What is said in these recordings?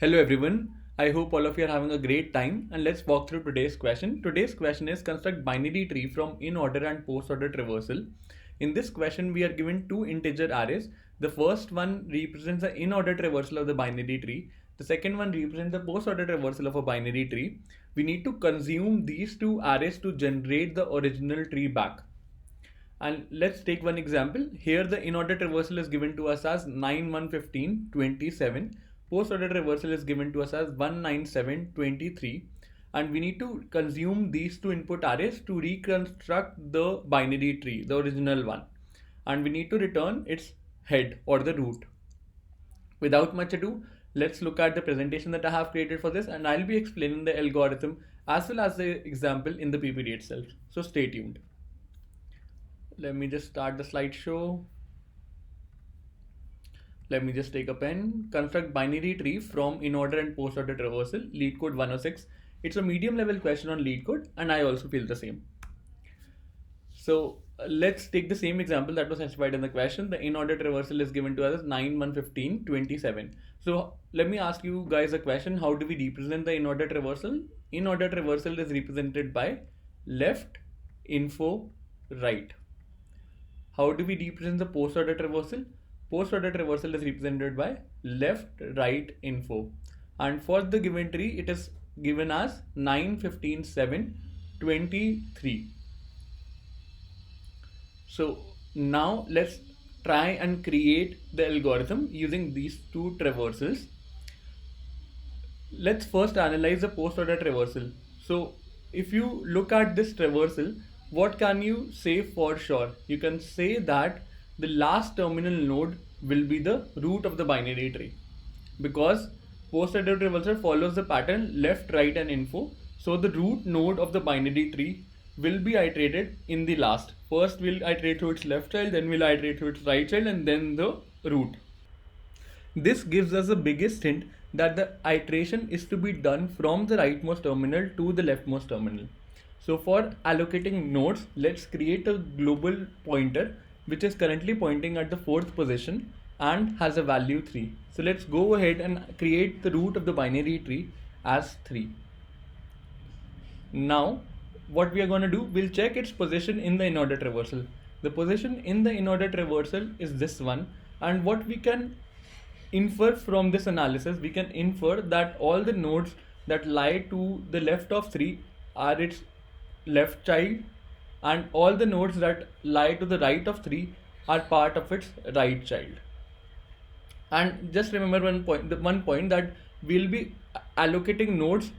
Hello everyone. I hope all of you are having a great time and let's walk through today's question. Today's question is construct binary tree from in order and post order traversal. In this question we are given two integer arrays. The first one represents the in order traversal of the binary tree. The second one represents the post order traversal of a binary tree. We need to consume these two arrays to generate the original tree back. And let's take one example. Here the in order traversal is given to us as 9 1 15 27. Post order traversal is given to us as 1 9 7 23. And we need to consume these two input arrays to reconstruct the binary tree, the original one. And we need to return its head or the root. Without much ado, let's look at the presentation that I have created for this, and I'll be explaining the algorithm as well as the example in the PPT itself. So stay tuned. Let me just start the slideshow. Let me just take a pen. Construct binary tree from in order and post order traversal, LeetCode 106. It's a medium level question on LeetCode, and I also feel the same. So let's take the same example that was specified in the question. The in order traversal is given to us as 9 1 15 27. So let me ask you guys a question. How do we represent the in order traversal? In order traversal is represented by left, info, right. How do we represent the post order traversal? Post order traversal is represented by left, right, info. And for the given tree, it is given as 9, 15, 7, 23. So now let's try and create the algorithm using these two traversals. Let's first analyze the post order traversal. So if you look at this traversal, what can you say for sure? You can say that the last terminal node will be the root of the binary tree, because post order traversal follows the pattern left, right, and info. So the root node of the binary tree will be iterated in the last. First we'll iterate through its left child, then we'll iterate through its right child, and then the root. This gives us the biggest hint that the iteration is to be done from the rightmost terminal to the leftmost terminal. So for allocating nodes, let's create a global pointer which is currently pointing at the 4th position and has a value 3. So let's go ahead and create the root of the binary tree as 3. Now what we are going to do, we'll check its position in the in-order traversal. The position in the in-order traversal is this one, and what we can infer from this analysis, we can infer that all the nodes that lie to the left of 3 are its left child, and all the nodes that lie to the right of 3 are part of its right child. And just remember one point that we'll be allocating nodes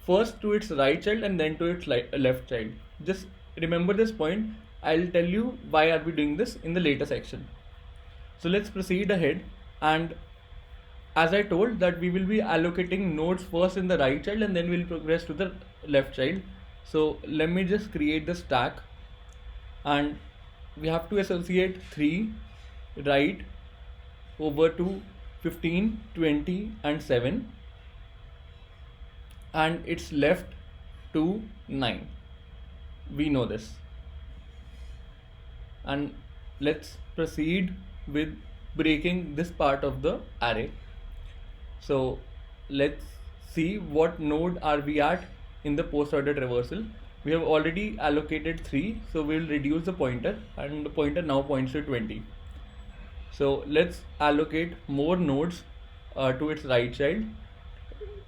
first to its right child and then to its left child. Just remember this point. I'll tell you why are we doing this in the later section. So let's proceed ahead, and as I told that we will be allocating nodes first in the right child and then we'll progress to the left child. So let me just create the stack, and we have to associate 3 right over to 15, 20 and 7, and it's left to 9. We know this, and let's proceed with breaking this part of the array. So let's see what node are we at in the post order traversal. We have already allocated 3, so we'll reduce the pointer, and the pointer now points to 20. So let's allocate more nodes to its right child.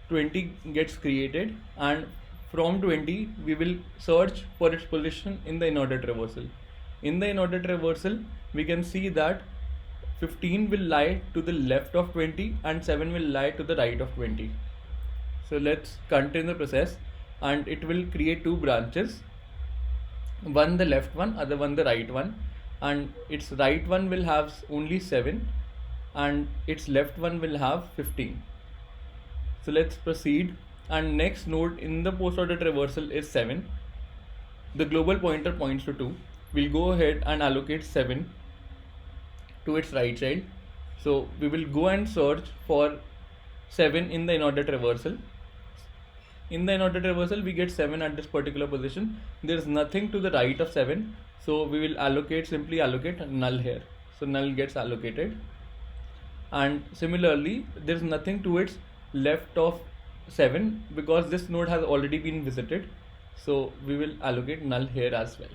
20 gets created, and from 20 we will search for its position in the in-order traversal. In the in-order traversal, we can see that 15 will lie to the left of 20 and 7 will lie to the right of 20. So let's continue the process, and it will create two branches, one the left one, other one the right one, and its right one will have only 7 and its left one will have 15. So let's proceed, and next node in the post order traversal is 7. The global pointer points to 2. We'll go ahead and allocate 7 to its right child. So we will go and search for 7 in the in-order traversal. In the in-order traversal we get 7 at this particular position. There is nothing to the right of 7, so we will simply allocate null here. So null gets allocated, and similarly there is nothing to its left of 7 because this node has already been visited, so we will allocate null here as well.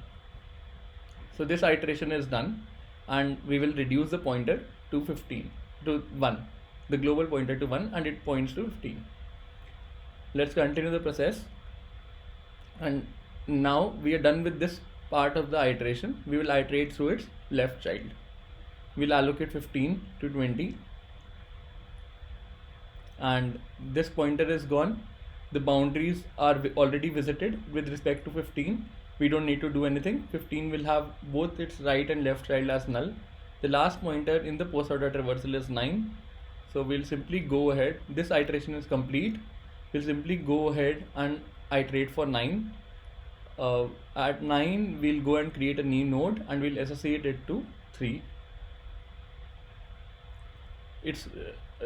So this iteration is done, and we will reduce the pointer to 1, the global pointer to 1, and it points to 15. Let's continue the process, and now we are done with this part of the iteration. We will iterate through its left child. We'll allocate 15 to 20, and this pointer is gone. The boundaries are already visited with respect to 15. We don't need to do anything. 15 will have both its right and left child as null. The last pointer in the post order traversal is 9, so we'll simply go ahead. This iteration is complete. We'll simply go ahead and iterate for 9. At 9 we'll go and create a new node, and we'll associate it to 3. Its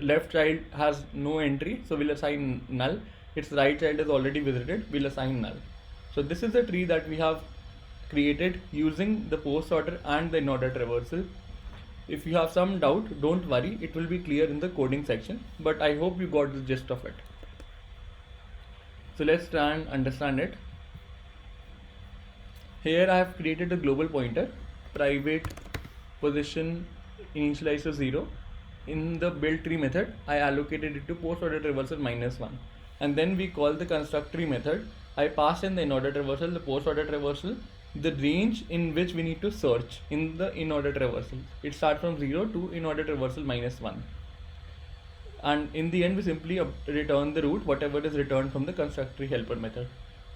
left child has no entry, so we'll assign null. Its right child is already visited, we'll assign null. So this is the tree that we have created using the post order and the in-order traversal. If you have some doubt, don't worry, it will be clear in the coding section, but I hope you got the gist of it. So let's try and understand it. Here I have created a global pointer, private position initialize to 0. In the build tree method, I allocated it to post order traversal -1, and then we call the construct tree method. I pass in the in order traversal, the post order traversal, the range in which we need to search in the in order traversal. It starts from 0 to in order traversal -1, and in the end we simply return the root, whatever is returned from the construct tree helper method.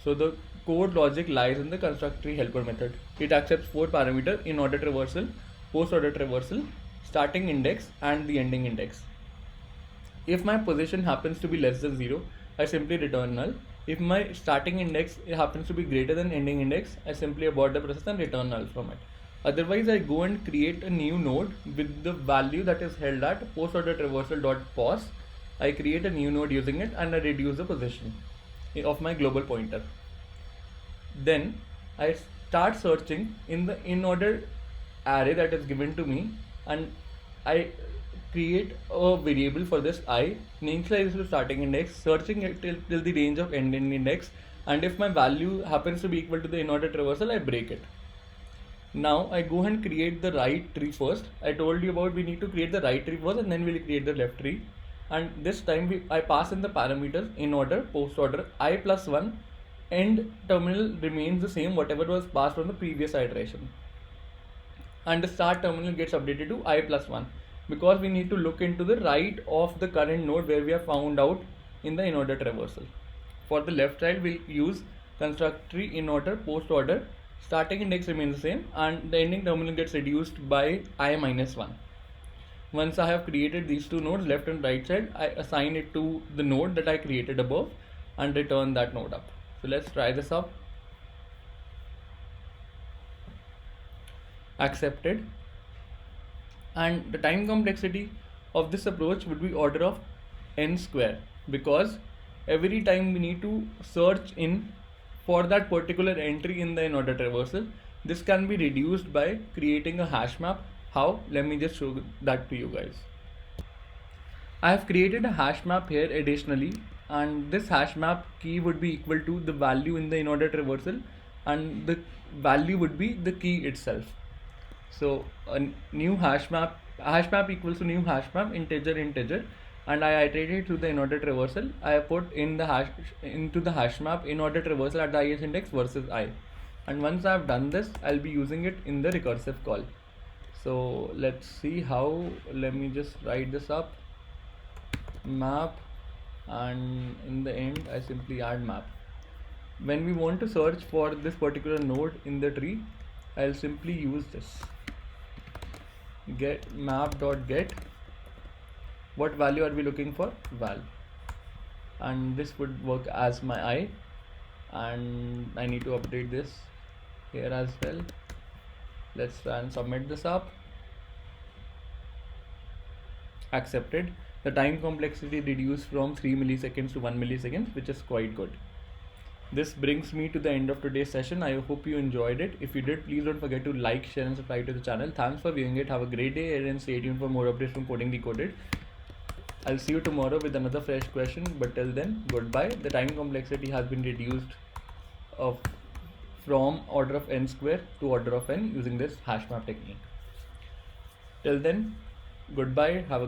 So the code logic lies in the construct tree helper method. It accepts 4 parameters: in order traversal, post order traversal, starting index, and the ending index. If my position happens to be less than 0, I simply return null. If my starting index happens to be greater than ending index, I simply abort the process and return null from it. Otherwise, I go and create a new node with the value that is held at post order traversal.pos. I create a new node using it, and I reduce the position of my global pointer. Then I start searching in the in order array that is given to me, and I create a variable for this I, initialize to starting index, searching it till the range of ending index, and if my value happens to be equal to the in order traversal, I break it. Now I go and create the right tree first. I told you about we need to create the right tree first, and then we'll create the left tree. And this time I pass in the parameters in order, post order, I plus 1, end terminal remains the same, whatever was passed from the previous iteration. And the start terminal gets updated to I plus 1, because we need to look into the right of the current node where we have found out in the in order traversal. For the left child, we'll use construct tree in order, post order, starting index remains the same, and the ending terminal gets reduced by I minus 1. Once I have created these two nodes, left and right side, I assign it to the node that I created above and return that node up. So let's try this up. Accepted. And the time complexity of this approach would be order of n square, because every time we need to search in for that particular entry in the in order traversal. This can be reduced by creating a hash map. How? Let me just show that to you guys. I have created a hash map here additionally, and this hash map key would be equal to the value in the in order traversal, and the value would be the key itself. So a new hash map equals to new hash map, integer, and I iterated through the in order traversal. I put in the hash into the hash map in order traversal at the highest index versus I, and once I have done this, I'll be using it in the recursive call. So let's see how. Let me just write this up, map, and in the end I simply add map. When we want to search for this particular node in the tree, I'll simply use this get map.get. What value are we looking for? Val, and this would work as my I, and I need to update this here as well. Let's try and submit this up. Accepted. The time complexity reduced from 3 milliseconds to 1 millisecond, which is quite good. This brings me to the end of today's session. I hope you enjoyed it. If you did, please don't forget to like, share and subscribe to the channel. Thanks for viewing it. Have a great day and stay tuned for more updates from Coding Decoded. I'll see you tomorrow with another fresh question, but till then, goodbye. The time complexity has been reduced of from order of n square to order of n using this hash map technique. Till then, goodbye. Have a